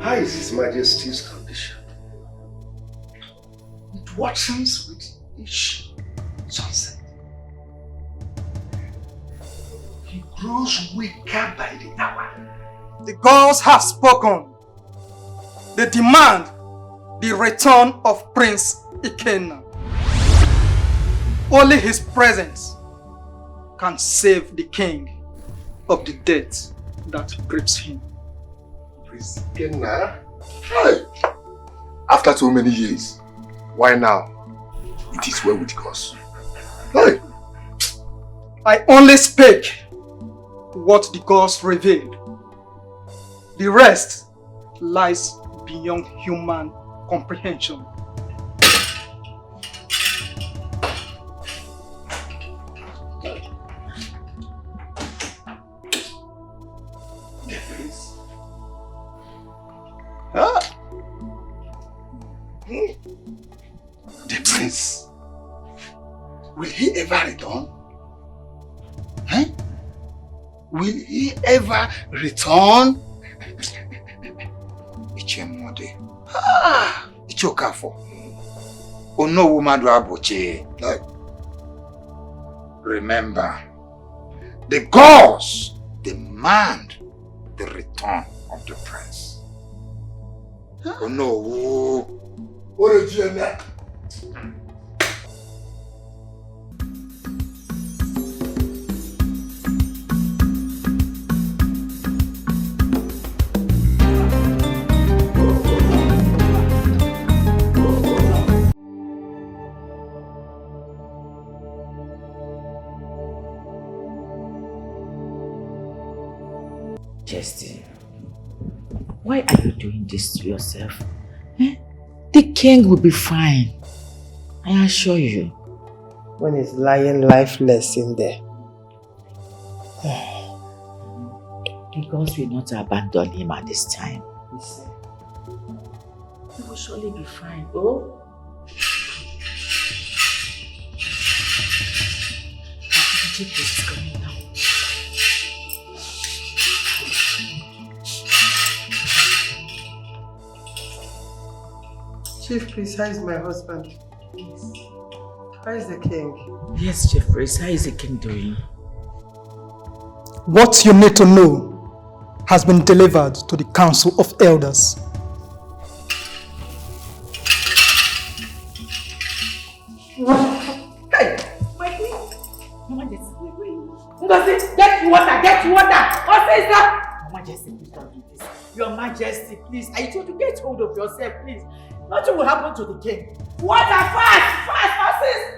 How is His Majesty's condition? It worsens with each sunset. He grows weaker by the hour. The gods have spoken. They demand the return of Prince Ikenna. Only his presence can save the king of the death that grips him. Prince Ikenna? Hey! After so many years, why now? It is well with us. Hey! I only speak what the gods revealed. The rest lies beyond human comprehension. The prince? Huh? The prince? Will he ever return? Huh? Will he ever return? Ichemode. Ah! Ichokafo. Ono woman do aboche. Remember, the gods demand the return of the prince. Oh no. What a genius. Justin, why are you doing this to yourself? Eh? The king will be fine. I assure you. When he's lying lifeless in there. The gods will not abandon him at this time. He will surely be fine. Oh? The chief is coming now. Chief Priest, how is my husband? Yes. How is the king? Yes, Chief Priest, how is the king doing? What you need to know has been delivered to the Council of Elders. Hey! My queen! Mama Jessie, wait. Get water! What is that? Mama Jessie, please don't do this. Your Majesty, please. I told you, get hold of yourself, please. Nothing will happen to the king. Water, fast, horses!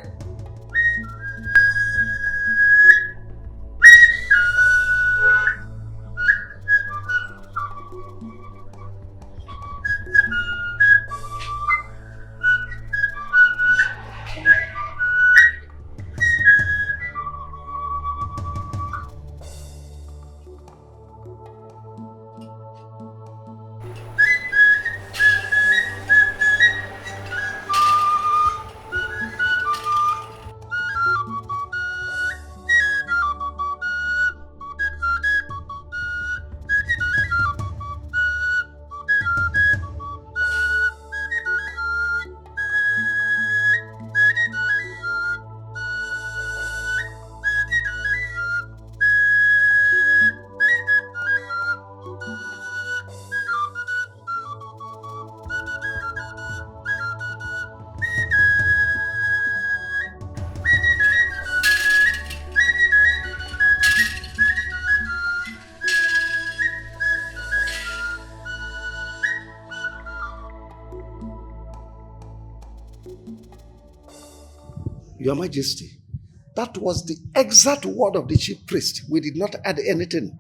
Your Majesty, that was the exact word of the chief priest. We did not add anything.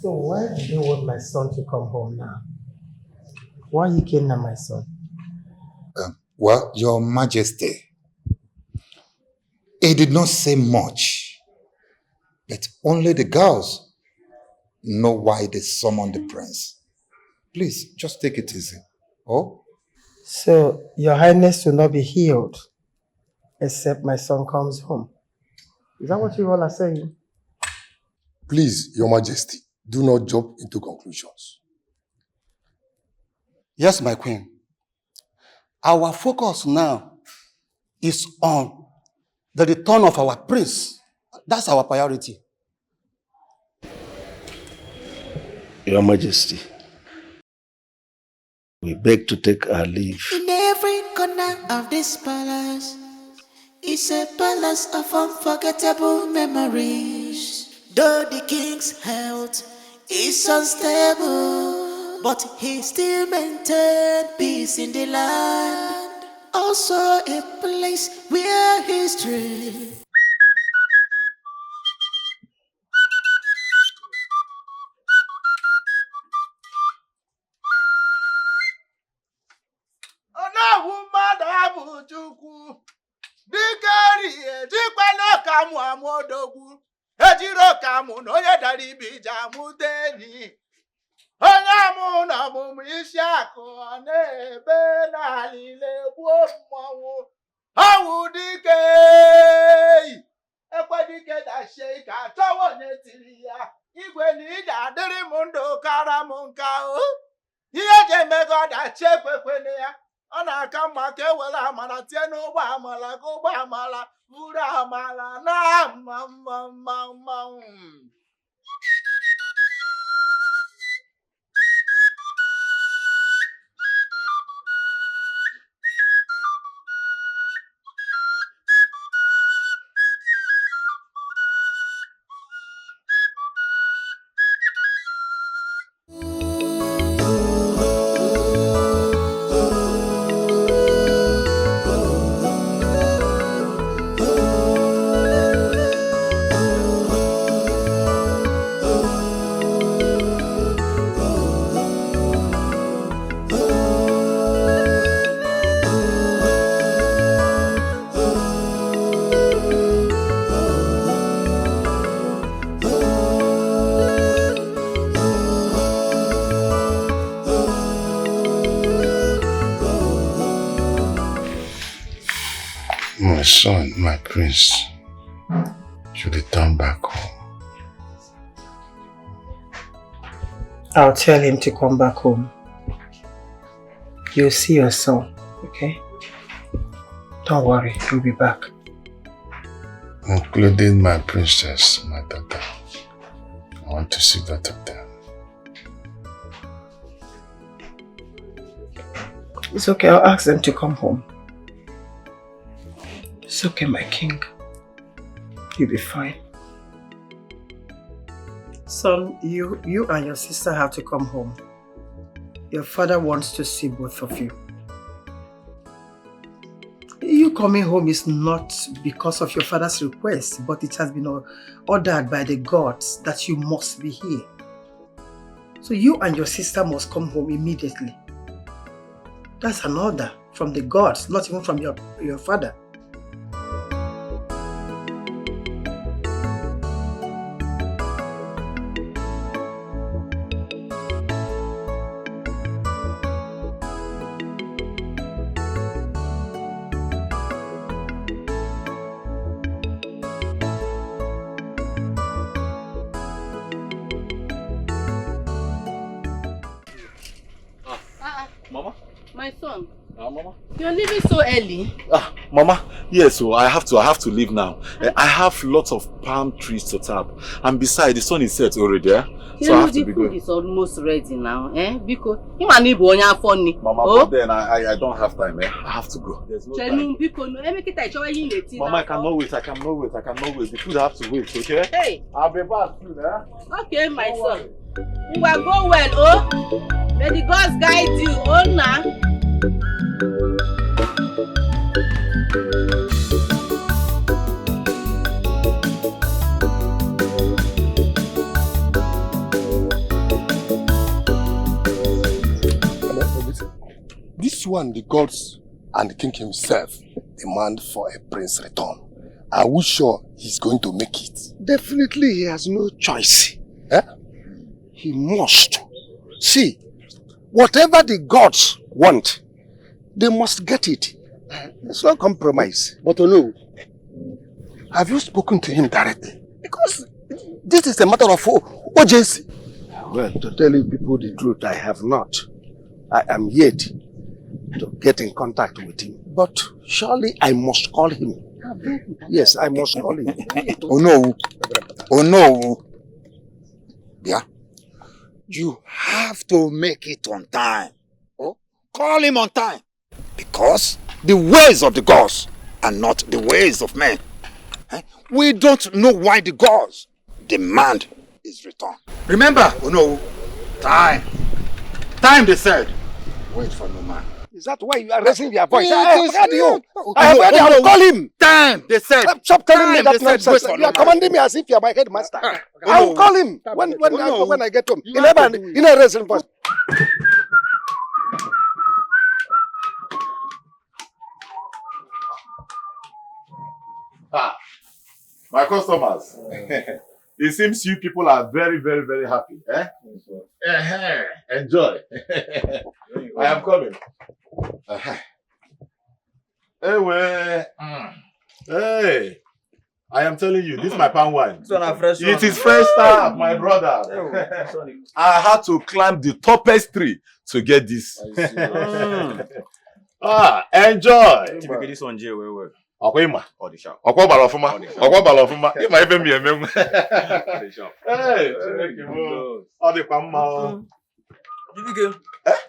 So why do you want my son to come home now? Why you came now, my son? Well, Your Majesty, he did not say much, but only the girls know why they summoned the prince. Please, just take it easy. Oh? So, Your Highness will not be healed except my son comes home. Is that what you all are saying? Please, Your Majesty, do not jump into conclusions. Yes, my queen. Our focus now is on the return of our prince. That's our priority. Your Majesty, we beg to take our leave. In every corner of this palace is a palace of unforgettable memories. Though the king's health is unstable, but he still maintained peace in the land. Also a place where history ejiro kamu no ye dari bija muteni onye amu na mu isi akụ na ebe na alile gbuo mmanwụ awu dike ekwe dike da sheika tọwọ n'etiri ya igwe na ije adịrị m ndụ kara m nka o ihe ji emego ọdachi ekwekwene ya ọ na-aka mma ka ewere amara tie n'ụgbọ amala ka ụgbọ amala buru amala na mma. My son, my prince, should return back home. I'll tell him to come back home. You'll see your son, okay? Don't worry, he'll be back. Including my princess, my daughter. I want to see both of them. It's okay, I'll ask them to come home. It's okay, my king. You'll be fine. Son, you and your sister have to come home. Your father wants to see both of you. You coming home is not because of your father's request, but it has been ordered by the gods that you must be here. So you and your sister must come home immediately. That's an order from the gods, not even from your father. My son. Mama. You're leaving so early. Mama, yes, so I have to leave now. I have lots of palm trees to tap. And besides, the sun is set already, so I have to be going. The food is almost ready now, Because you might need funny. Mama, but then I don't have time, I have to go. There's no time. Mama, I cannot wait. The food have to wait, okay? Hey. I'll be back soon, Okay, my son. You will go well, May the gods guide you, now. This one, the gods and the king himself demand for a prince return. Are we sure he's going to make it? Definitely he has no choice. He must. See, whatever the gods want, they must get it. There's no compromise. But no, have you spoken to him directly? Because this is a matter of urgency. Well, to tell you people the truth, I have not. I am yet to get in contact with him. But surely I must call him. Yes, I must call him. Oh no. Oh no. Yeah. You have to make it on time. Oh, call him on time. Because the ways of the gods are not the ways of men. We don't know why the gods demand his return. Remember, oh no, time. Time, they said. Wait for no man. Is that why you are raising your voice? I have heard you. I have heard you. Call him. Time, they said. Stop telling me that they said, nonsense. You are commanding me as if you are my headmaster. I will call him when I get home. In a raising voice. My customers. It seems you people are very, very, very happy. Enjoy. I am coming. Hey, I am telling you, this is my palm wine. It is fresh stuff, my brother. I had to climb the tallest tree to get this. Enjoy. This one, Jay, where? Akwima. Or the shop. Okwa balofuma. Okwa balofuma. Ima ebe mi emem. The shop. Hey, all the pamma.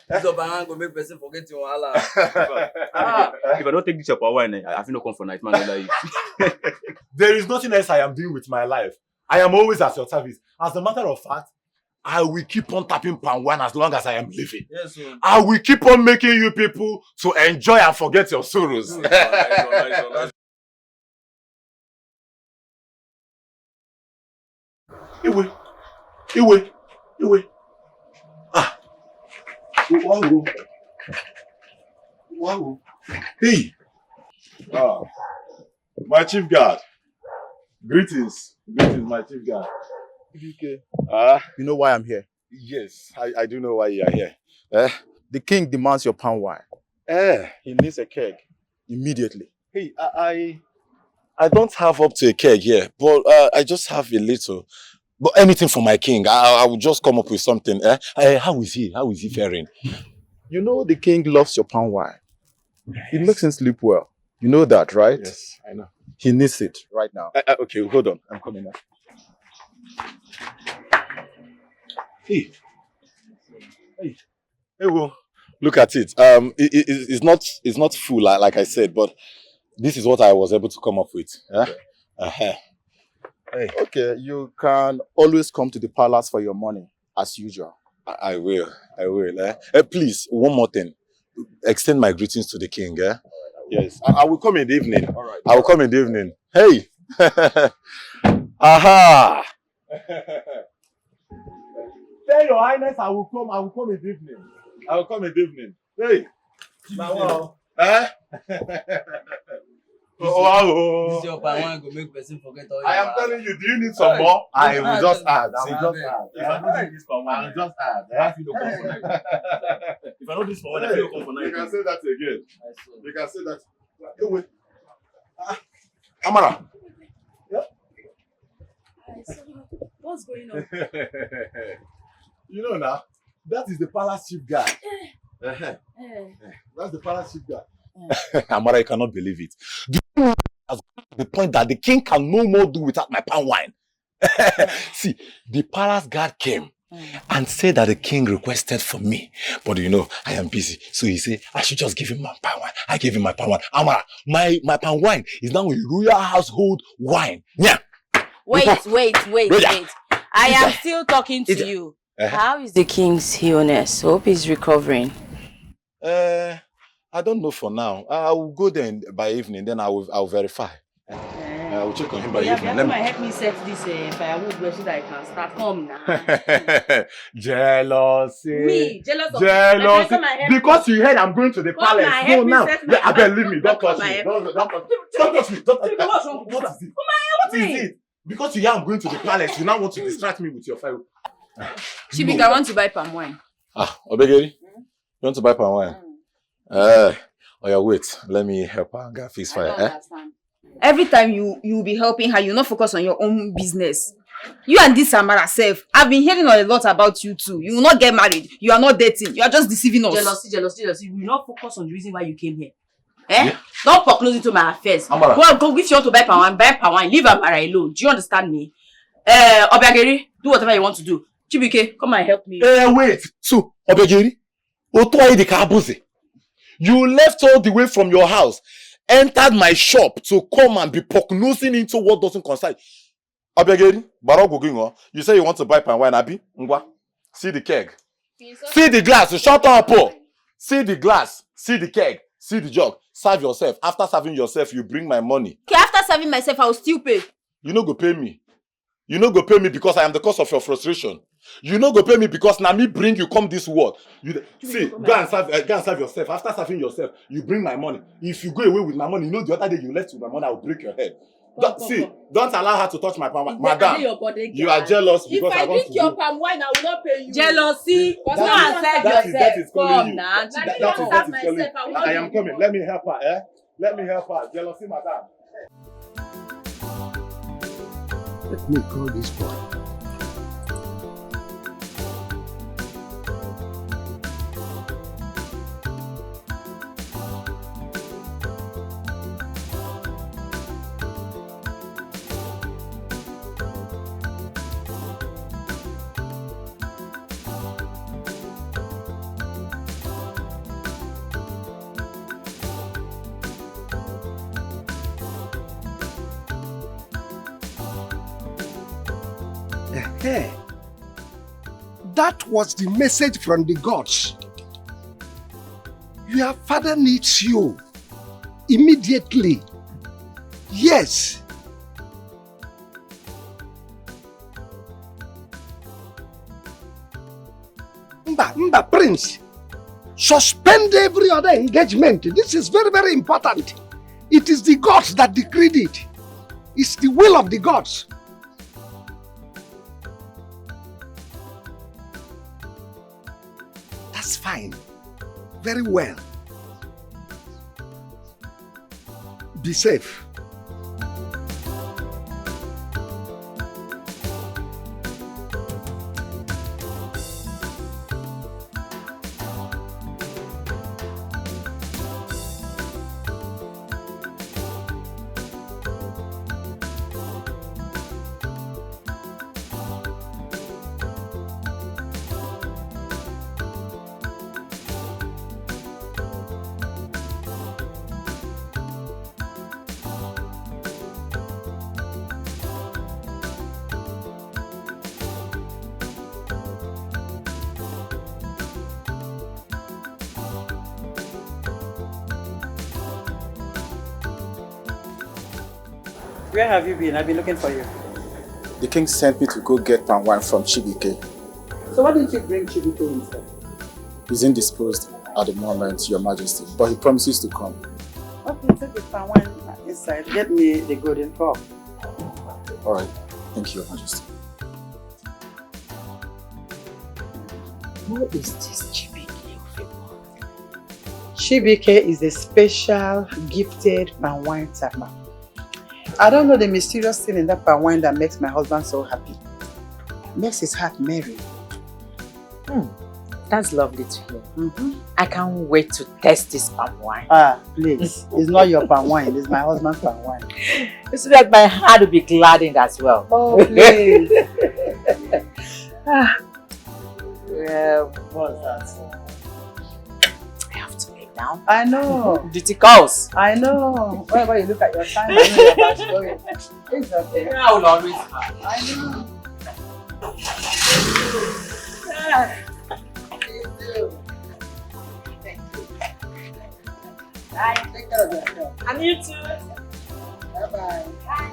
This Obangan go make person forget your Allah. If I don't take this up wine, I feel no come for night man under you. There is nothing else I am doing with my life. I am always at your service. As a matter of fact, I will keep on tapping palm wine as long as I am living. Yes, sir. I will keep on making you people to enjoy and forget your sorrows. Iwe. Ah. Wow. Hey. My chief guard. Greetings, my chief guard. You know why I'm here? Yes, I do know why you are here. The king demands your palm wine. He needs a keg immediately. Hey, I don't have up to a keg here, but I just have a little. But anything for my king, I will just come up with something. How is he? How is he faring? You know the king loves your palm wine. It makes him sleep well. You know that, right? Yes, I know. He needs it right now. Okay, hold on. I'm coming now. Hey, well, look at it. It's not full like I said, but this is what I was able to come up with. Hey. Okay, you can always come to the palace for your money as usual. I will. Please, one more thing. Extend my greetings to the king. Yes, I will come in the evening. All right. I will come in the evening. Hey. Aha. Tell your highness I will come in the evening. I will come in the evening. Hey. Wow. This your palm wine go make person forget all your I am telling you, do you need some more? I will just add. If I don't do this for one, I will just add. If I don't do this for one, I feel come for night. You can say that again. You can say that. Wait. Amara. What's going on? You know now, that is the palace chief guy. That's the palace chief guy. Amara, I cannot believe it. The point that the king can no more do without my palm wine. See, the palace guard came and said that the king requested for me. But you know, I am busy. So he said, I should just give him my palm wine. I gave him my palm wine. Amara, my palm wine is now a royal household wine. Yeah. Wait. I am still talking to you. How is the king's illness? Hope he's recovering. I don't know for now. I will go there by evening, then I will verify. I will check on him by evening. Help me set this firewood where so that I can start. Come now. Jealousy. Me? Jealous of jealousy. Because you heard I'm going to the palace. No, now. I believe me. Don't touch me. Don't touch me. What is it? What is it? Because you hear I'm going to the palace, you now want to distract me with your fire. Chibika, I want to buy palm wine. Obegeri? You want to buy palm wine? Oh yeah, wait. Let me help her get fix fire. Every time you be helping her, you not focus on your own business. You and this Samara self, I've been hearing a lot about you two. You will not get married. You are not dating. You are just deceiving us. Jealousy. You will not focus on the reason why you came here. Eh? Yeah. Don't pop close into my affairs. Amara. Go if you want to buy power wine. Leave Amara alone. Do you understand me? Obiageri, do whatever you want to do. Chibuike, come and help me. Wait. So, Obiageri, you left all the way from your house, entered my shop to come and be prognosing into what doesn't concern. Obiageri, you say you want to buy palm wine, Abi? Ngwa. See the keg. See the glass. Shut up, oh. See the glass. See the keg. See the jug. Serve yourself. After serving yourself, you bring my money. Okay, after serving myself, I will still pay. You no go pay me. You no go pay me because I am the cause of your frustration. You no go pay me because now me bring you come this world. See, go and serve yourself. After serving yourself, you bring my money. If you go away with my money, you know the other day you left with my money, I will break your head. Don't allow her to touch my palm wine. Madam, you are jealous because I want to If I drink your palm wine, I will not pay you. Jealousy. Go and serve yourself. Come now. I am coming. Let me help her, eh? Let me help her. Jealousy, madam. Let me call this boy. That was the message from the gods. Your father needs you immediately. Yes. Mba, Prince. Suspend every other engagement. This is very, very important. It is the gods that decreed it. It's the will of the gods. That's fine. Very well. Be safe. Where have you been? I've been looking for you. The king sent me to go get palm wine from Chibuike. So why didn't you bring Chibuike instead? He's indisposed at the moment, Your Majesty, but he promises to come. Okay, take the palm wine inside. Get me the golden cup. Alright, thank you, Your Majesty. Who is this Chibuike? Chibuike is a special, gifted palm wine tapper. I don't know the mysterious thing in that palm wine that makes my husband so happy. Makes his heart merry. That's lovely to hear. I can't wait to test this palm wine. Please. It's not your palm wine, it's my husband's palm wine. It's like my heart will be gladdened as well. Oh, please. What's that? I have to lay down. I know. Duty calls. I know. Whenever you look at your time, I know you're about to go in. It's okay. I will always. I know. Thank you. Bye. Take care of yourself. And you too. Bye-bye. Bye.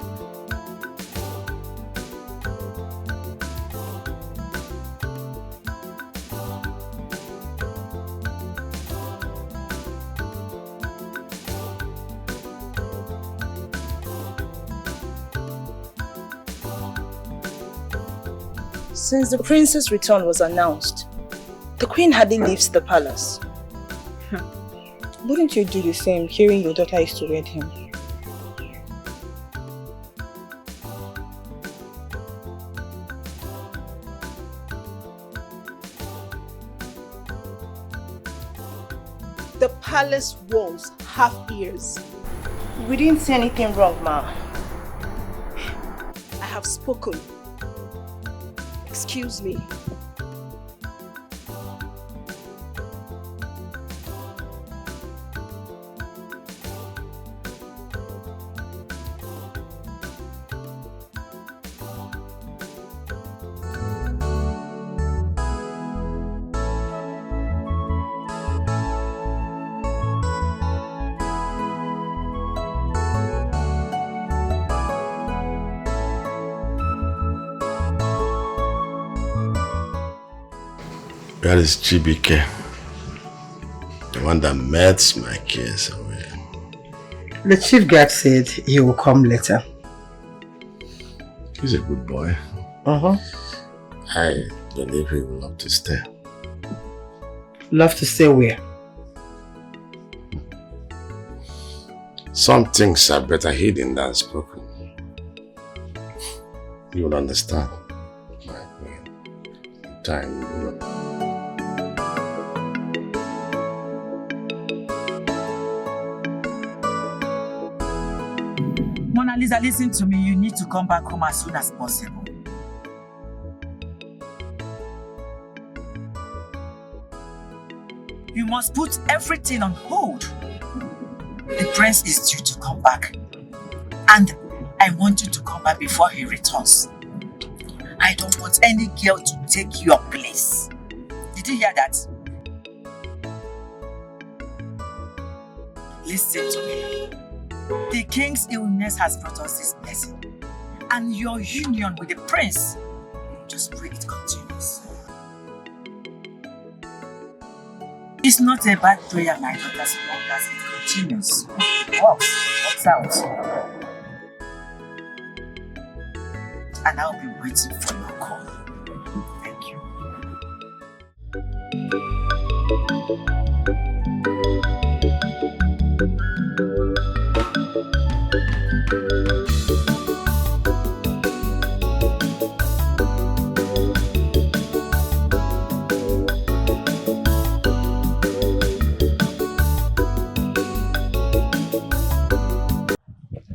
Since the prince's return was announced, the queen hardly leaves the palace. Wouldn't you do the same, hearing your daughter is to wed him? the palace walls have ears. We didn't say anything wrong, ma. I have spoken. Excuse me. Where is Chibike? The one that melts my case away. The chief guard said he will come later. He's a good boy. I believe he will love to stay. Love to stay where? Some things are better hidden than spoken. You will understand. In time, you will. Mona Lisa, listen to me. You need to come back home as soon as possible. You must put everything on hold. The prince is due to come back. And I want you to come back before he returns. I don't want any girl to take your place. Did you hear that? Listen to me. The king's illness has brought us this blessing. And your union with the prince, just pray it continues. It's not a bad prayer, my daughter, as long as it continues. It works out. And I'll be waiting for your call. Thank you.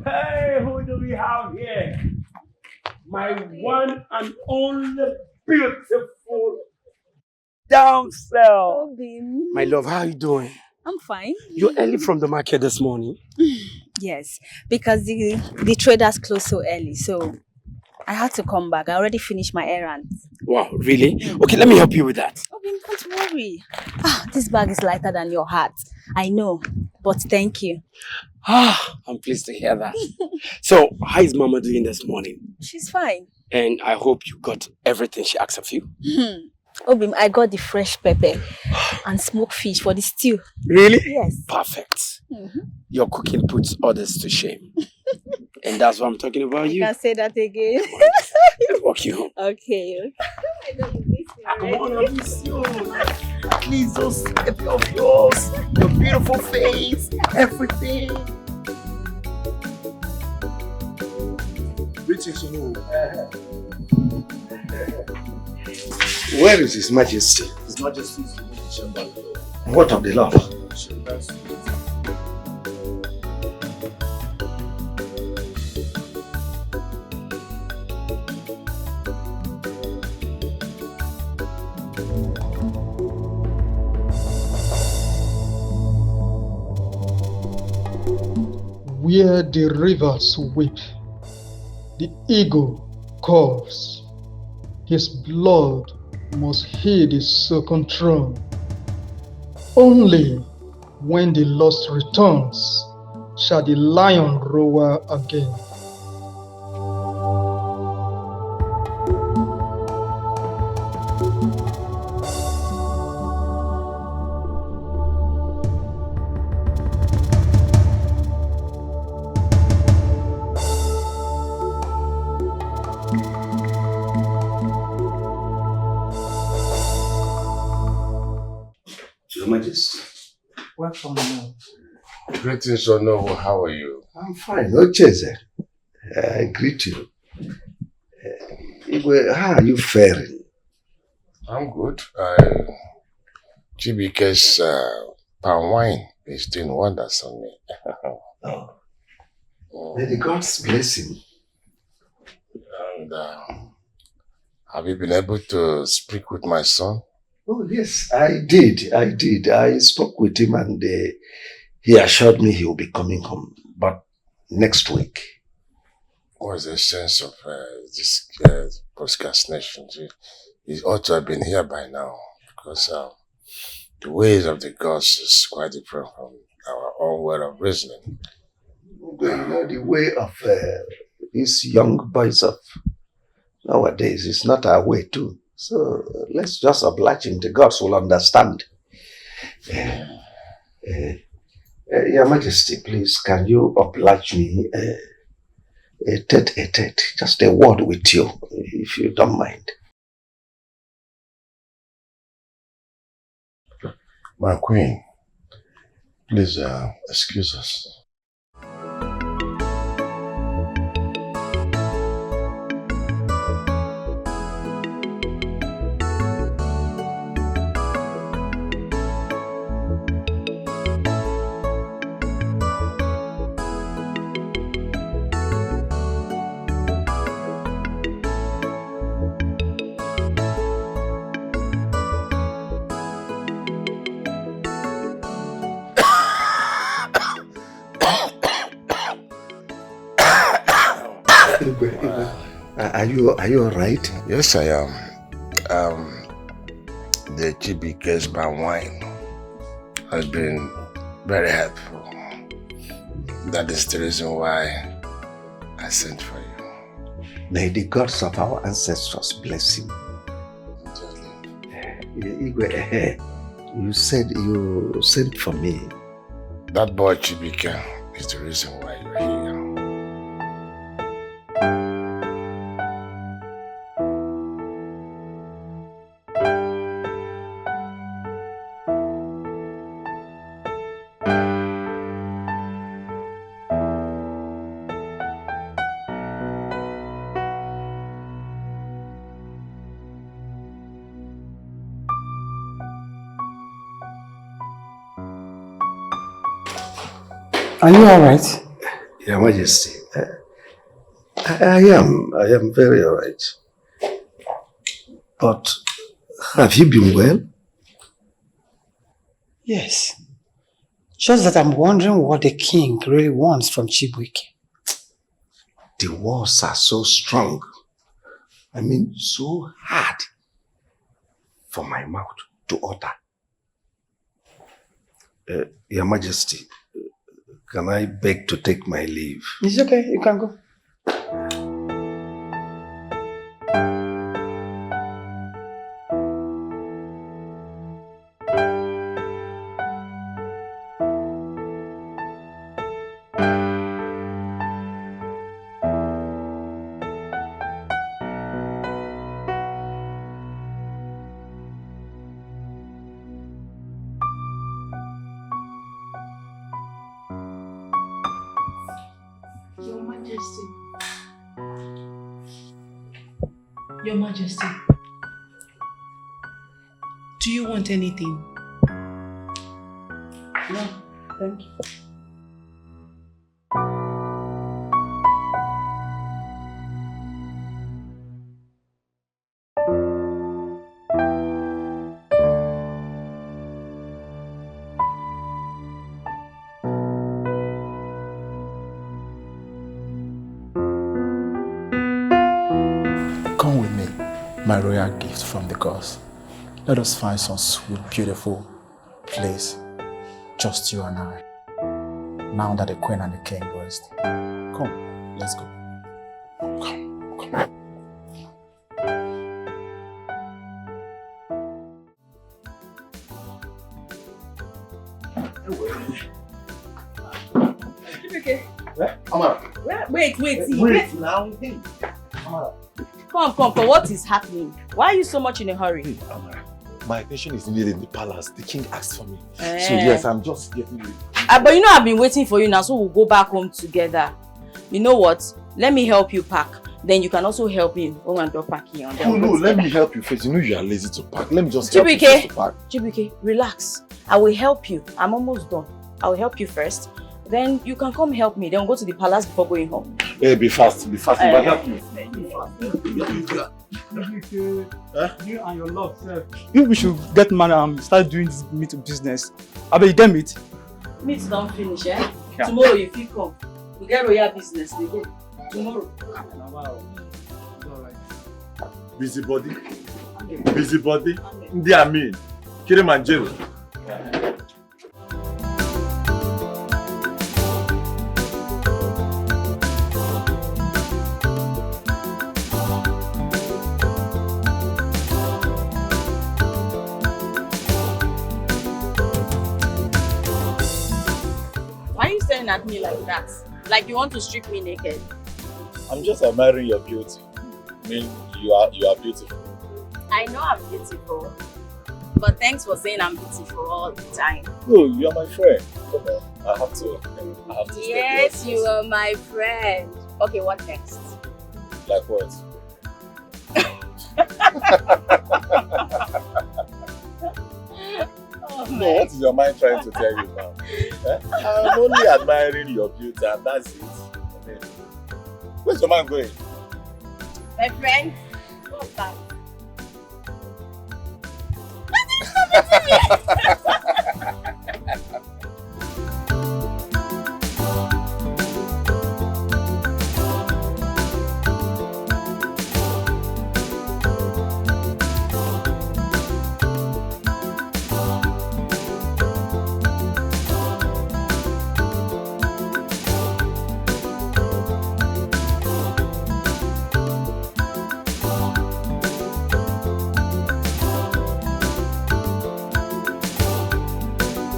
Hey, who do we have here? My one and only beautiful damsel. My love, how are you doing? I'm fine. You're early from the market this morning. Yes, because the traders closed so early, so I had to come back. I already finished my errands. Wow, really? Okay, let me help you with that. Obin, don't worry. This bag is lighter than your heart. I know, but thank you. I'm pleased to hear that. So, how is Mama doing this morning? She's fine. And I hope you got everything she asked of you. Obim, I got the fresh pepper and smoked fish for the stew. Really? Yes. Perfect. Your cooking puts others to shame. And that's what I'm talking about you. You can say that again. I'll walk you home. Okay. Come on, I miss you. Please, those happy of yours, your beautiful face, everything. Greetings, Where is His Majesty? His Majesty is in the chamber. What of the law? Where the rivers weep, the eagle calls. His blood must heed his second throne. Only when the lost returns shall the lion roar again. Your Majesty. Welcome, Lord. Greetings, Ono. How are you? I'm fine. No Cheze. I greet you. Igwe, how are you faring? I'm good. Chibike's palm wine is doing wonders on me. May the gods bless him. And have you been able to speak with my son? Oh, yes, I did. I spoke with him and he assured me he will be coming home, but next week. What's the sense of this procrastination? He ought to have been here by now, because the ways of the gods is quite different from our own way of reasoning. The way of these young boys of nowadays is not our way too. So let's just oblige him. The gods will understand. Your Majesty, please, can you oblige me a tete-a-tete, just a word with you, if you don't mind. My queen, please excuse us. Are you all right? Yes, I am. The Chibike's palm wine has been very helpful. That is the reason why I sent for you. May the gods of our ancestors bless him. You said you sent for me. That boy Chibike is the reason why you're here. Are you alright? Your Majesty, I am very alright. But have you been well? Yes. Just that I'm wondering what the king really wants from Chibuike. The words are so strong. I mean, so hard for my mouth to utter. Your Majesty, can I beg to take my leave? It's okay, you can go. Your Majesty, do you want anything? No, thank you. Come with me, my royal gift from the gods. Let us find some sweet, beautiful place, just you and I. Now that the queen and the king rest. Come, let's go. Come. Okay. Amara. Wait. Wait now. Amara. Come. What is happening? Why are you so much in a hurry? Amara, my attention is needed in the palace. The king asked for me. So Eh. yes, I'm just getting ready. But you know I've been waiting for you now, so we'll go back home together. You know what? Let me help you pack. Then you can also help me when I'm done packing. And then Oh no, let me help you first. You know you are lazy to pack. Let me just help you first to pack. Chibike, relax. I will help you. I'm almost done. I will help you first. Then you can come help me. Then we'll go to the palace before going home. Hey, be fast. Be fast. But help me. You and your love, sir. We should get married and start doing this meat business. I bet you get meat. Meat don't finish, eh? Yeah. Tomorrow if you come, we get royal business. We go. Tomorrow. Busybody. Busybody. Ndi Amin. Kilimanjaro. Why are you staring at me like that? Like you want to strip me naked? I'm just admiring your beauty. I mean, you are beautiful. I know I'm beautiful. But thanks for saying I'm beautiful all the time. No, you are my friend. Come on, I have to Yes, you are my friend. Okay, what next? Like what? No, what is your mind trying to tell you now? I'm only admiring your beauty and that's it. I mean, where's your mind going? My friend, what's that?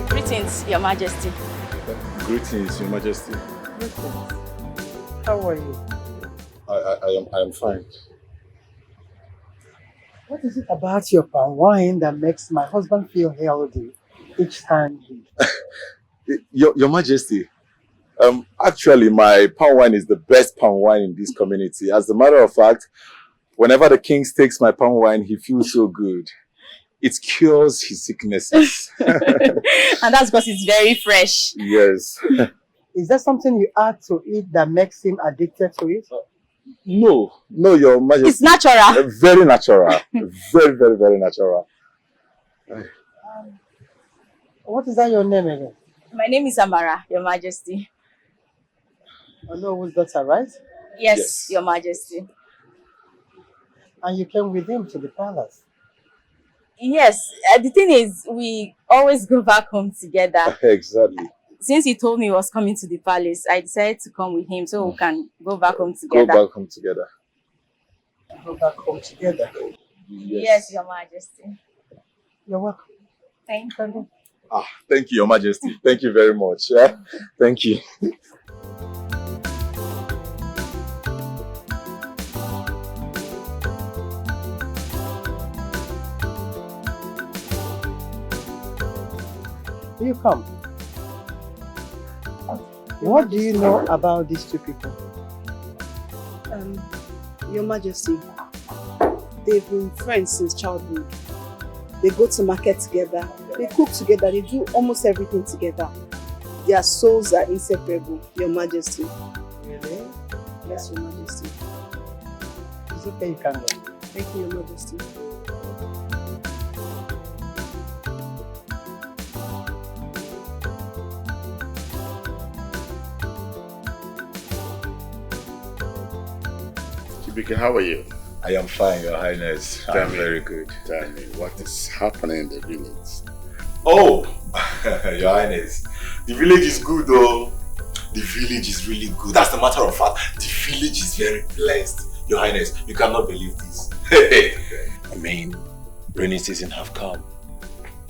Greetings, Your Majesty. Greetings, Your Majesty. Greetings. How are you? I am fine. What is it about your palm wine that makes my husband feel healthy each time Your Majesty, actually my palm wine is the best palm wine in this community. As a matter of fact, whenever the king takes my palm wine, he feels so good. It cures his sicknesses. And that's because it's very fresh. Yes. Is there something you add to it that makes him addicted to it? No, Your Majesty. It's natural. Very natural. Very, very, very natural. What is that your name again? My name is Amara, Your Majesty. I know whose daughter, right? Yes, Your Majesty. And you came with him to the palace. Yes, the thing is, we always go back home together. Exactly. Since he told me he was coming to the palace, I decided to come with him so we can go back home together. Go back home together. Go back home together. Yes, Your Majesty. You're welcome. Thank you. Thank you, Your Majesty. Thank you very much. Yeah? Thank you. You come. What do you know about these two people? Your Majesty, they've been friends since childhood. They go to market together, they cook together, they do almost everything together. Their souls are inseparable, Your Majesty. Really? Yes, Your Majesty. It's okay, you can go. Thank you, Your Majesty. Chibike, how are you? I am fine, Your Highness. I am very good. Tell me, what is happening in the village? Oh, Your Highness, the village is good though. The village is really good. As a matter of fact, the village is very blessed. Your Highness, you cannot believe this. I mean, rainy season have come.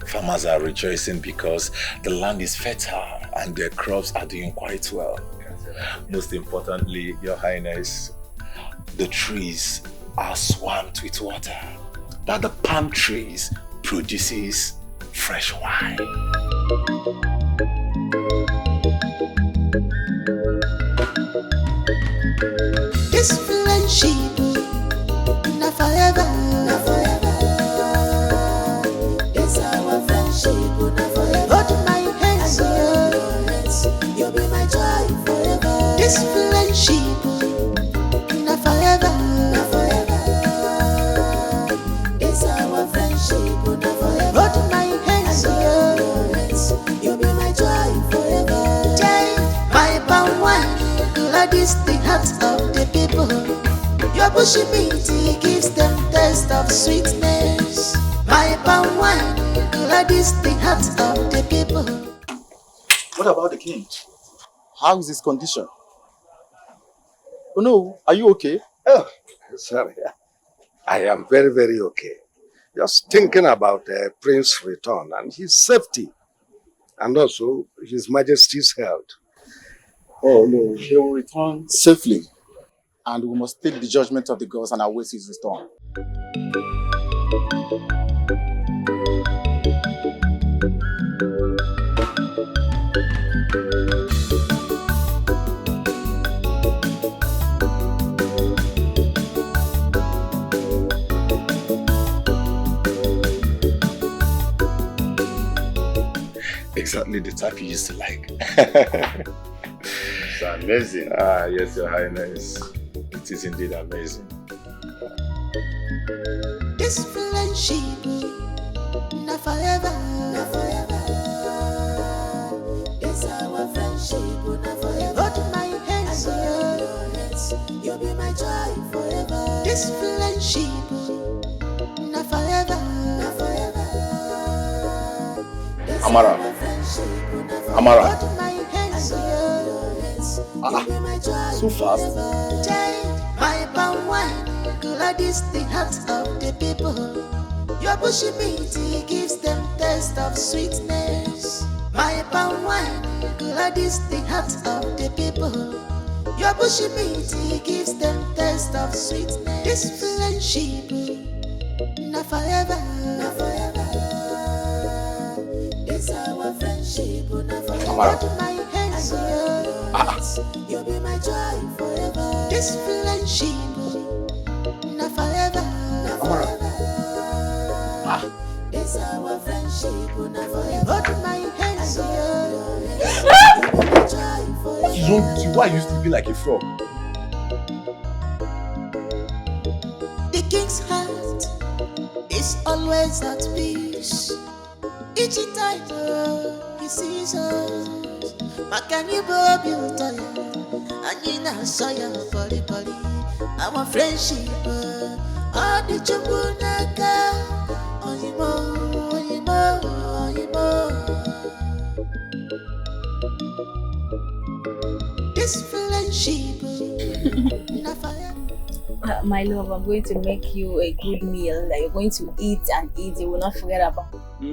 Farmers are rejoicing because the land is fertile and their crops are doing quite well. Most importantly, Your Highness, the trees are swamped with water. That the palm trees produces fresh wine. This village bushy meat gives them taste of sweetness. My palm wine gladys the hearts of the people. What about the king? How is his condition? Oh no, are you okay? Oh, sorry. I am very, very okay. Just thinking about Prince's return and his safety, and also His Majesty's health. Oh no, he will return safely, and we must take the judgment of the gods and await his return. Exactly the type you used to like. It's amazing. Ah, yes, Your Highness. It is indeed amazing. This friendship, not forever, not forever. It's our friendship, not forever. Hold my hands, you'll be my joy forever. This friendship, not forever, not forever. Amara. Amara. So fast. My palm wine gladys the hearts of the people. Your bushy meat gives them taste of sweetness. My palm wine gladys the hearts of the people. Your bushy meat gives them taste of sweetness. This friendship, not forever, not forever. It's our friendship, not forever. My hands, you'll be my joy forever. This friendship, not forever, not forever. It's our friendship, not forever. Hold my hands, you'll be my joy forever. What is wrong with you? Why are you sleeping like a frog? The king's heart is always at peace. Each time he sees us, Makanibo built on you, and you now saw your body. Our friendship, all the Chubunaka, Oyimo. This friendship, not forever. My love, I'm going to make you a good meal that you're going to eat and eat. You will not forget about. I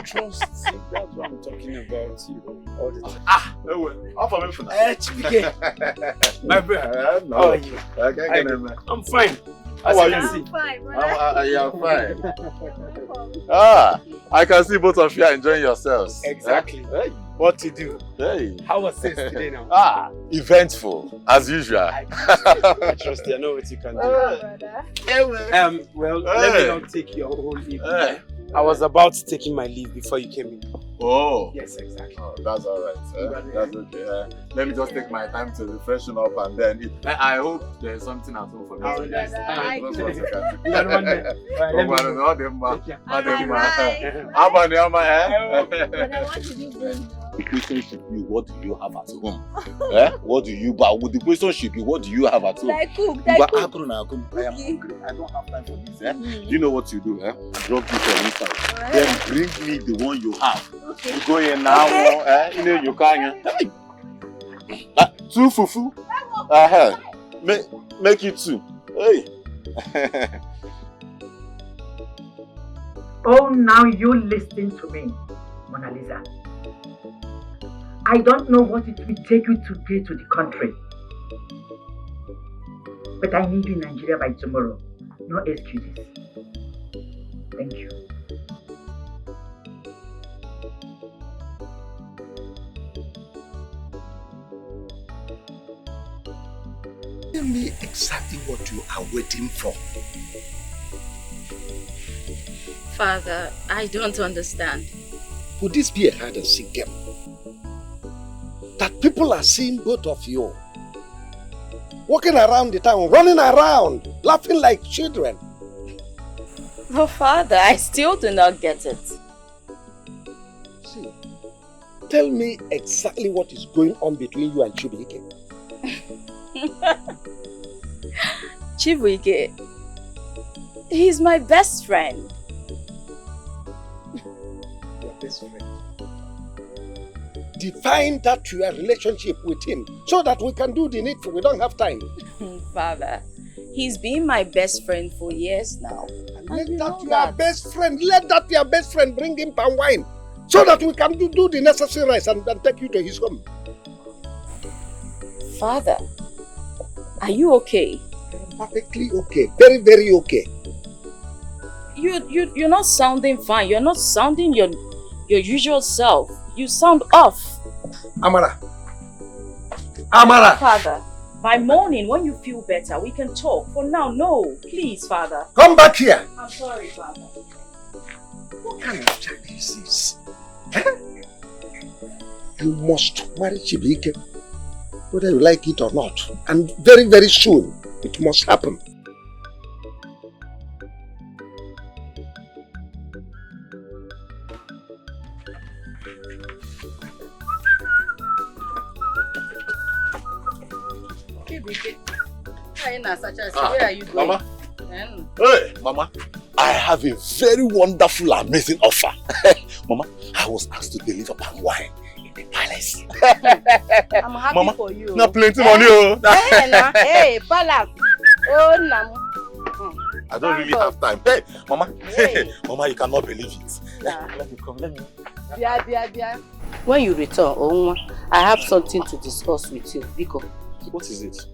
trust you. That's what I'm talking about you all the time. My brother, how are you? I'm fine. How are you? I'm fine, brother. You are fine. I can see both of you are enjoying yourselves. Exactly. Hey. What to do? Hey. How was it today now? Eventful, as usual. I trust you. I know what you can do. Well, let me not take your whole evening. I was about taking my leave before you came in. Oh. Yes, exactly. Oh, that's all right. That's okay. Let me just take my time to refreshen up and then eat. I hope there's something at home for me. Oh, yes. The question should be, what do you have at home? What do you buy? The question should be, what do you have at home? Like cook. I am hungry. I don't have time for this. Do you know what you do? Drop this on Instagram. Right. Then bring me the one you have. Okay. You go in now. Okay. You can't. Two fufu. Make it two. Hey. Oh, now you listen to me, Mona Lisa. I don't know what it will take you to get to the country. But I need you in Nigeria by tomorrow. No excuses. Thank you. Tell me exactly what you are waiting for. Father, I don't understand. Could this be a hide and seek game? That people are seeing both of you walking around the town, running around, laughing like children. Oh, Father, I still do not get it. See, tell me exactly what is going on between you and Chubike. Chibuike, he's my best friend. Your best friend. Define that your relationship with him so that we can do the needful. We don't have time. Father, he's been my best friend for years now. Let that your best friend, let that your best friend bring him palm wine so that we can do the necessary rites and take you to his home. Father, are you okay? I'm perfectly okay. Very, very okay. You're not sounding fine. You're not sounding your usual self. You sound off. Amara. Amara. Father, by morning when you feel better, we can talk. For now, no. Please, Father. Come back here. I'm sorry, Father. What kind of child is this? Huh? You must marry Chibuike, whether you like it or not. And very, very soon, it must happen. Where are you going? Mama. Hey, Mama. I have a very wonderful, amazing offer. Mama, I was asked to deliver palm wine in the palace. I'm happy Mama, for you. na plenty money, oh. Hey, palace. Oh, no. I don't really have time. Hey, Mama. Hey. Mama, you cannot believe it. Let me come, let me. Bia. When you return, I have something to discuss with you. Biko. What is it?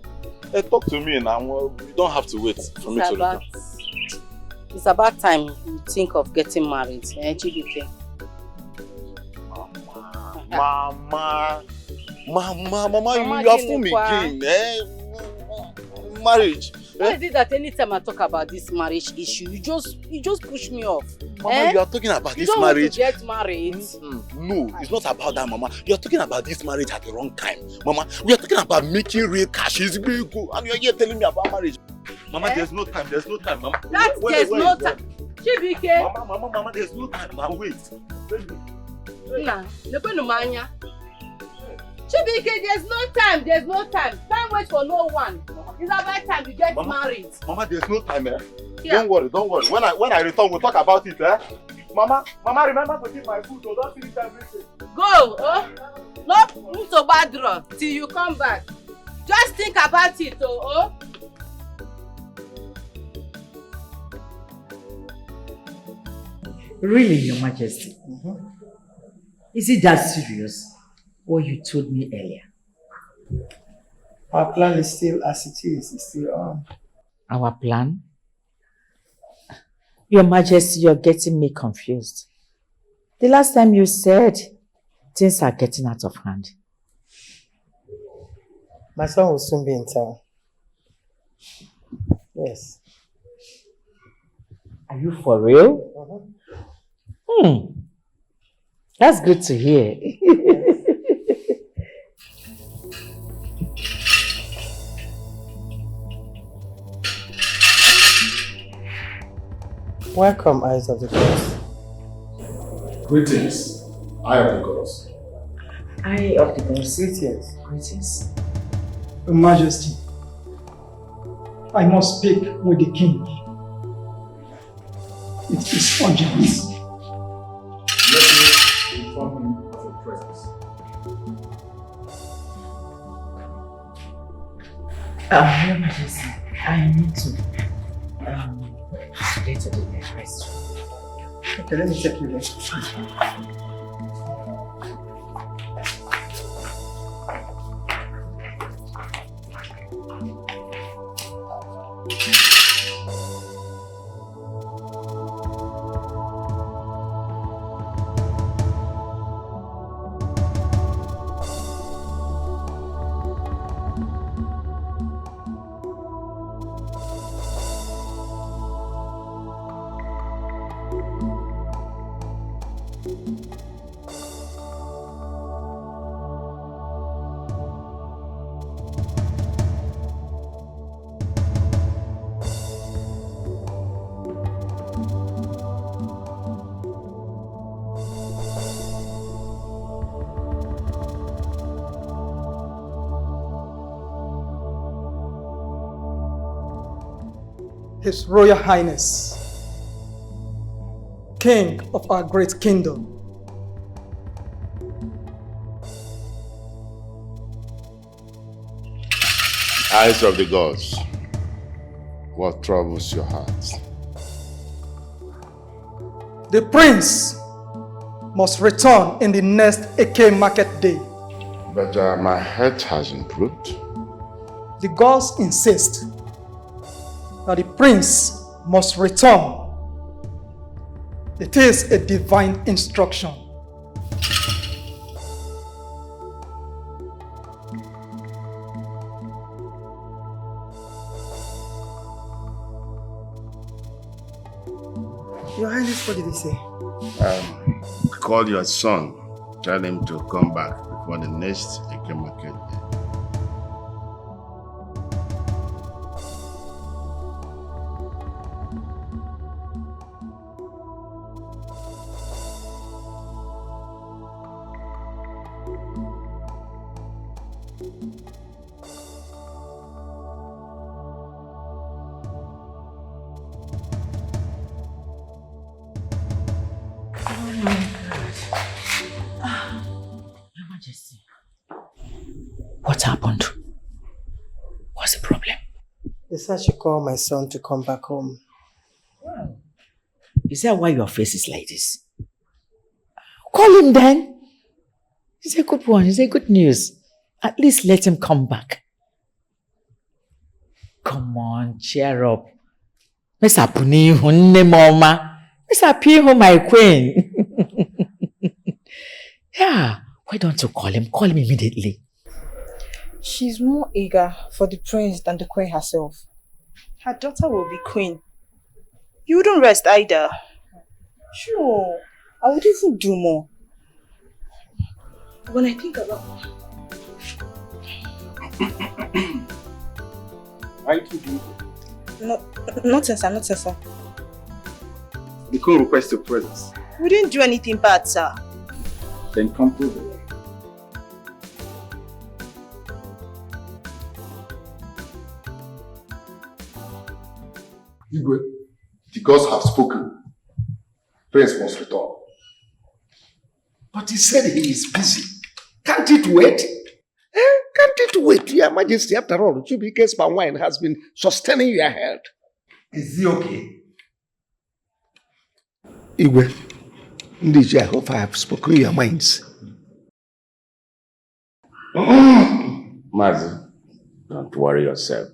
Hey, talk to me now. You don't have to wait for me to return. It's about time you think of getting married. Chibike. Mama, you have fooled me again. Marriage. Why is it that anytime I talk about this marriage issue, you just push me off? Mama, you are talking about this marriage. You don't want to get married. No, it's not about that, Mama. You are talking about this marriage at the wrong time. Mama, we are talking about making real cash. It's big, and you are here telling me about marriage. Mama, there's no time, Mama. There's no time. Chibike. Mama, there's no time. Now wait. Nah, Chibike, there's no time. Time waits for no one. It's about time you get married. Mama, there's no time, eh? Yeah. Don't worry. When I return, we'll talk about it, eh? Mama, remember to keep my food, so don't finish everything. Go, Not so bad till you come back. Just think about it, Really, Your Majesty? Is it that serious? What you told me earlier? Our plan is still as it is. It's still on. Our plan? Your Majesty, you're getting me confused. The last time you said things are getting out of hand. My son will soon be in town. Yes. Are you for real? That's good to hear. Welcome, eyes of the gods. Greetings, eye of the gods. Eye of the gods. Greetings. Greetings. Your Majesty, I must speak with the king. It is urgent. Let me inform him of your presence. Your Majesty, I need to get to the restroom. Okay, let me take you there. His Royal Highness, King of our great kingdom. Eyes of the gods, what troubles your heart? The prince must return in the next AK market day. But my health has improved. The gods insist that the prince must return. It is a divine instruction. Your Highness, what did he say? Call your son. Tell him to come back before the next Eke market day. What happened? What's the problem? They said I should call my son to come back home. Wow. Is that why your face is like this? Call him then. It's a good one. It's a good news. At least let him come back. Come on, cheer up. Miss Apuni, hunne mama. Miss Apiho, my queen. Yeah. Why don't you call him? Call him immediately. She's more eager for the prince than the queen herself. Her daughter will be queen. You wouldn't rest either. Sure, I would even do more. When I think about... Why do you do it? Not sir, not sir. The queen requests your presence. We didn't do anything bad, sir. Then come prove it. Igwe, the gods have spoken. Prince must return. But he said he is busy. Can't it wait? Can't it wait, Your Majesty? After all, Chubike's palm wine has been sustaining your health. Is he okay? Igwe, Ndiji, I hope I have spoken your minds. Mazi, don't worry yourself.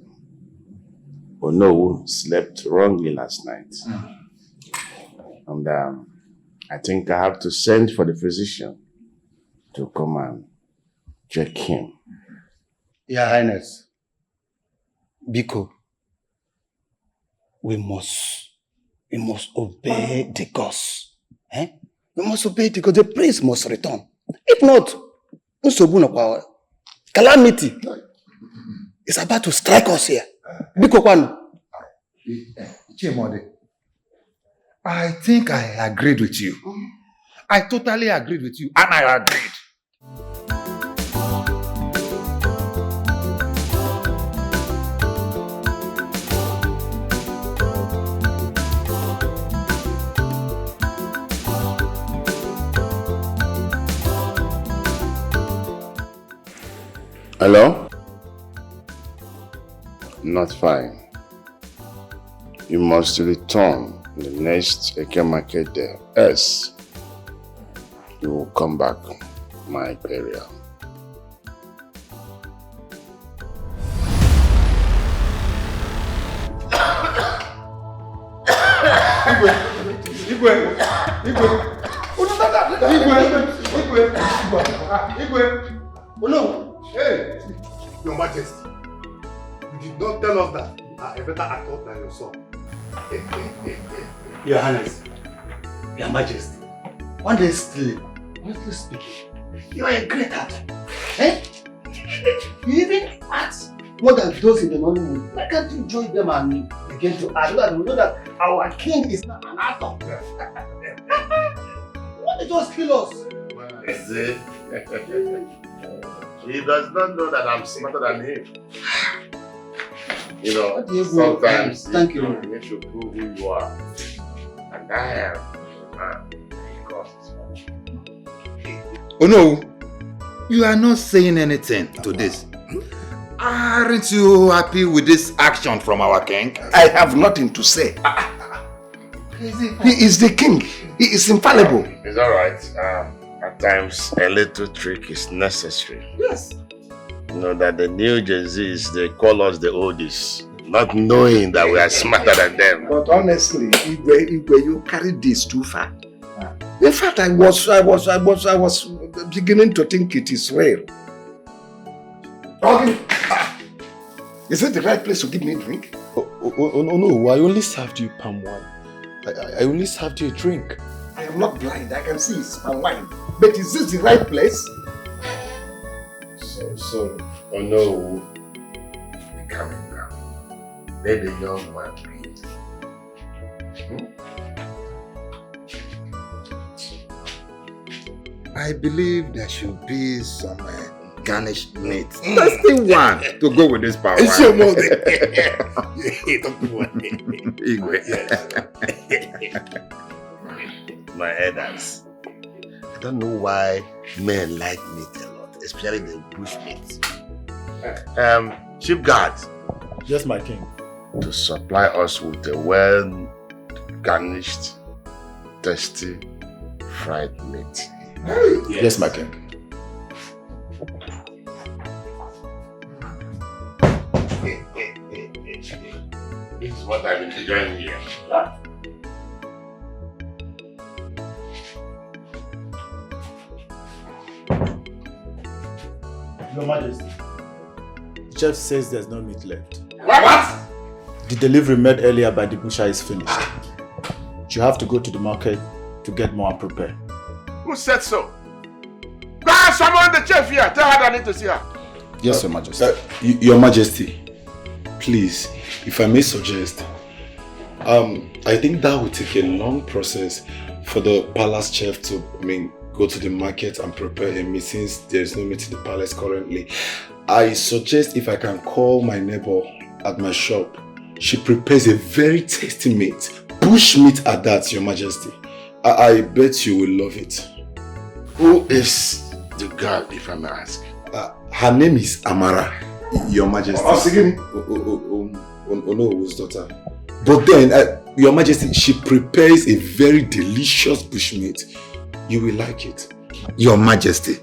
Onowu slept wrongly last night. And I think I have to send for the physician to come and check him. Your Highness, Biko, we must obey the gods. We must obey the gods. The prince must return. If not, calamity is about to strike us here. Biko Kwano. Chimode, I think I agreed with you. I totally agreed with you, and I agreed. Hello? Not fine. You must return the next Eke market day. Else, you will come back my burial. Igwe. Oh no! Hey! Your Majesty, you did not tell us that you are a better actor than your son. Your Highness, Your Majesty, honestly speaking, you are a great actor. You even act more than those in the Nollywood. Why can't you join them and begin to act so that we know that our king is not an actor? Why did you just kill us? He does not know that I'm smarter than him. You know, sometimes thank you need to prove who you are. And I am because Oh no, you are not saying anything to this. Aren't you happy with this action from our king? I have nothing to say. He is the king. He is infallible. It's alright. At times, a little trick is necessary. Yes. You know that the new Gen Zs, they call us the oldies, not knowing that we are smarter than them. But honestly, Igwe, you carried this too far. In fact, I was beginning to think it is real. Okay. Is it the right place to give me a drink? Oh no, I only served you palm wine. I only served you a drink. I am not blind, I can see it's palm wine. But is this the right place? So, oh no, be coming down. Let the young man breathe. I believe there should be some garnished meat. Tasty one to go with this power. It's your mother. My elders, I don't know why men like meat a lot, especially the bush meat. Chief guard. Yes, my king. To supply us with a well garnished, tasty fried meat. Yes, my king. This is what I've been enjoying here. Your Majesty, the chef says there's no meat left. What? The delivery made earlier by the butcher is finished. You have to go to the market to get more and prepare. Who said so? Go and summon the chef here. Tell her that I need to see her. Yes, Your Majesty. Your Majesty, please, if I may suggest, I think that would take a long process for the palace chef to, go to the market and prepare a meat since there's no meat in the palace currently. I suggest if I can call my neighbor at my shop. She prepares a very tasty meat, bush meat at that, Your Majesty. I bet you will love it. Who is the girl, if I may ask? Her name is Amara, Your Majesty. Onowo's daughter. But then, Your Majesty, she prepares a very delicious bushmeat. You will like it. Your Majesty,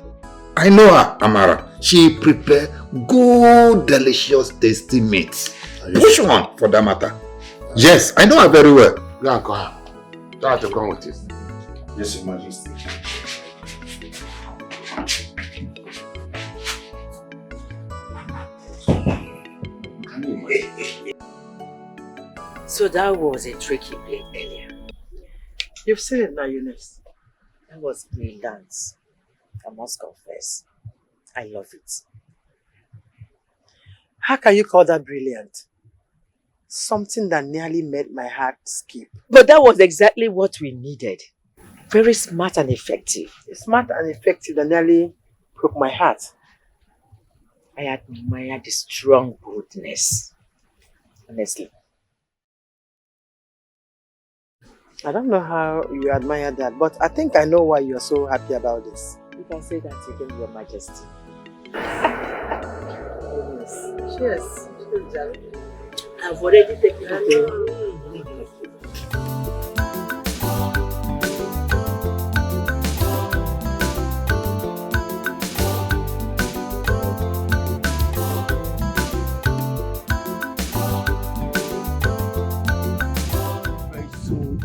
I know her, Amara. She prepare good, delicious, tasty meat. Which one, for that matter? Yes, I know her very well. Go and call her. Tell her to come with you. Yes, Your Majesty. So that was a trick you played earlier. You've seen it now, Eunice. That was brilliant. I must confess. I love it. How can you call that brilliant? Something that nearly made my heart skip. But that was exactly what we needed. Very smart and effective. Smart and effective that nearly broke my heart. I admire the strong boldness. Honestly. I don't know how you admire that, but I think I know why you're so happy about this. You can say that again, Your Majesty. Cheers. I've already taken it. Very soon,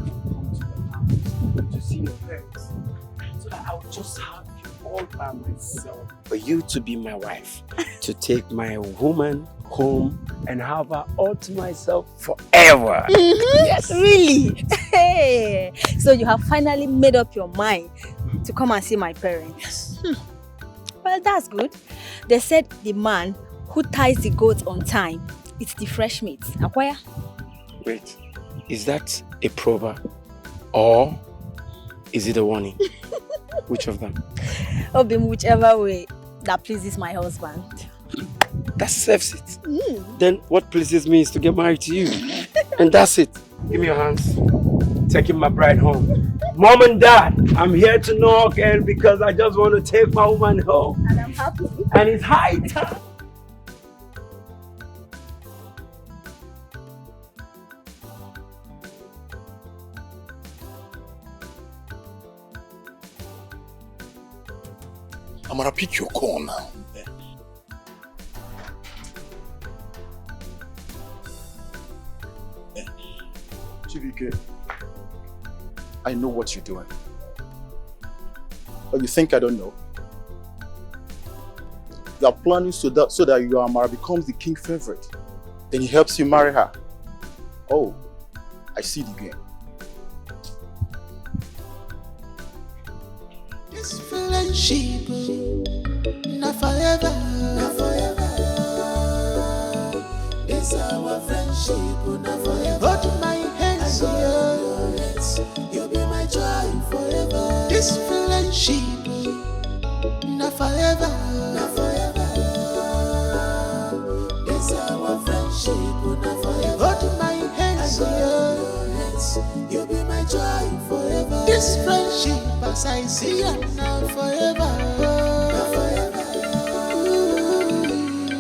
come to the house to see your parents, so that I'll just have you all by myself. For you to be my wife, to take my woman home and have her all to myself forever. Yes. Really? Hey. So you have finally made up your mind to come and see my parents. Well, that's good. They said the man who ties the goat on time, it's the fresh meat. Nwokoye? Wait, is that a proverb or is it a warning? Which of them? Obim, whichever way that pleases my husband. That serves it. Then what pleases me is to get married to you. And that's it. Give me your hands. Taking my bride home. Mom and Dad, I'm here to knock and because I just want to take my woman home. And I'm happy. And it's high time. Amara, pick your call now. Chibike, I know what you're doing. But you think I don't know? You are planning so that your Amara becomes the king favorite. Then he helps you marry her. Oh, I see the game. This friendship, not forever, not forever. This our friendship, not forever. Hold my hands, you'll be my joy forever. This friendship, not forever, not forever. This our friendship, not forever. Hold my hands, you'll be my joy forever. This friendship, as I see it now forever, not forever.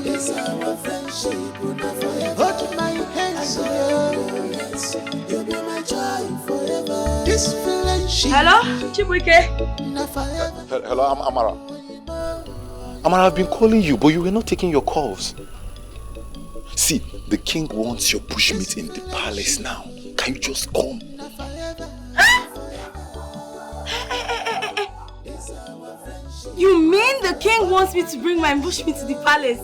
This our friendship, not forever. Hold my hands, you'll be my joy forever. This friendship. Hello, Chibuike. Hello, I'm Amara. Amara, I've been calling you, but you were not taking your calls. See, the king wants your bushmeat in the palace now. Can you just come? You mean the king wants me to bring my bushmeat to the palace?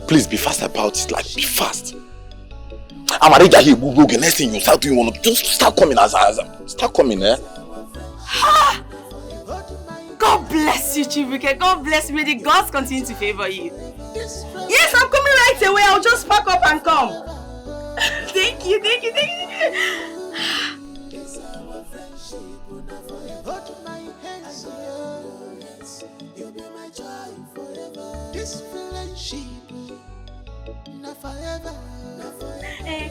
Please be fast about it, like be fast. Amara, here, the next thing you start doing, want to just start coming start coming, eh? God bless you, Chibuike. God bless you. May the gods continue to favor you. Yes, I'm coming right away. I'll just pack up and come. Thank you, thank you, thank you.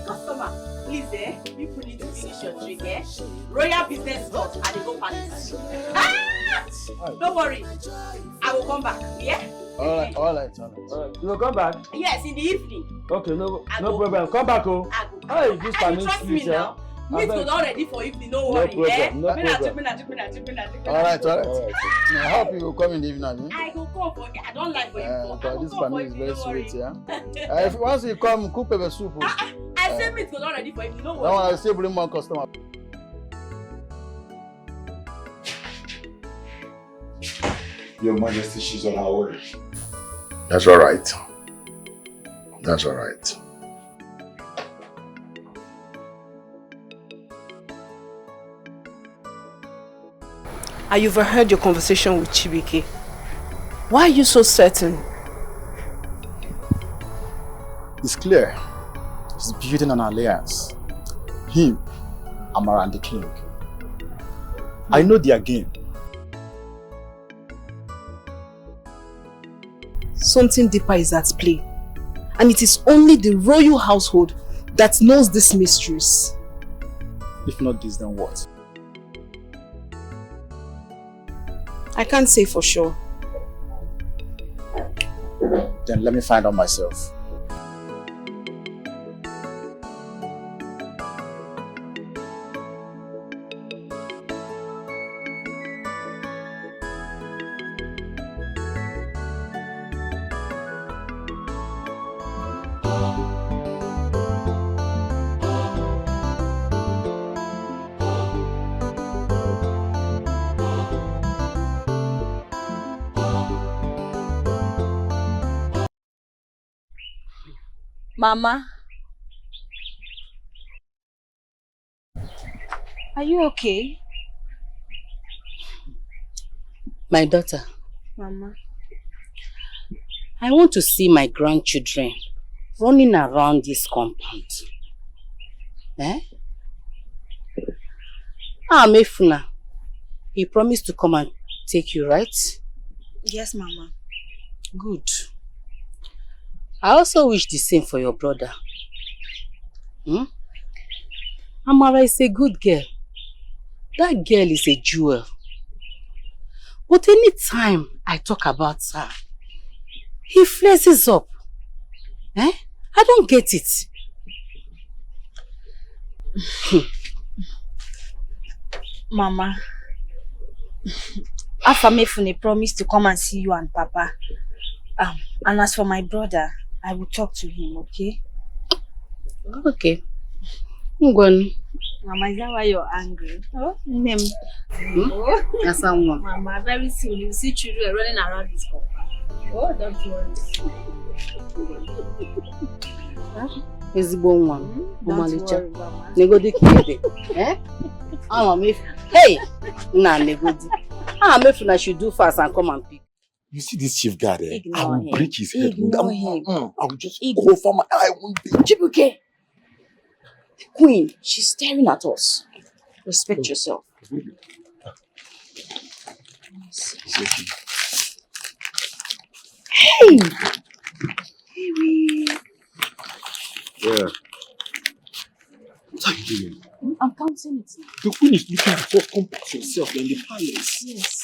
Customer, please, you need to finish your drink, Royal business spot at the Go Palace. Don't worry, I will come back, yeah? Alright. You will come back? Yes, in the evening. Okay, no problem. Come back, oh. Hey, this time trust me now. Meat was all ready for evening, no worry, No problem. Alright. I hope you will come in the evening. I will come for I don't like for you. This family is very sweet, yeah? If once you come, cook pepper soup. I said meat was all ready for evening, no worry. Now I will still bring more customer. Your Majesty, she's on her way. That's all right. That's all right. I overheard your conversation with Chibike. Why are you so certain? It's clear. He's building an alliance. Him, Amara, and the king. I know their game. Something deeper is at play. And it is only the royal household that knows these mysteries. If not this, then what? I can't say for sure. Then let me find out myself. Mama, are you okay? My daughter, Mama. I want to see my grandchildren running around this compound. Eh? Mefuna, he promised to come and take you, right? Yes, Mama. Good. I also wish the same for your brother. Amara is a good girl. That girl is a jewel. But any time I talk about her, he flares up. I don't get it. Mama, Afamefune promised to come and see you and Papa. And as for my brother, I will talk to him, okay? Okay. Ngwan. Mama, is that why you're angry? Oh, name. Yes, I'm one. Mama, very soon you see children running around this compound. Oh, don't worry. Ezigbo nwa. Omalicha. Negodi kebe. Hey! Nah, Negodi. Amefuna should do fast and come and pick. You see this chief guard there? I will him. break his head. Ignore him. I will just go for my eye one day. Chibuke, the queen, she's staring at us. Respect yourself. Hey! Yeah. What are you doing? I'm counting it now. The queen is looking before compose yourself in the palace. Yes.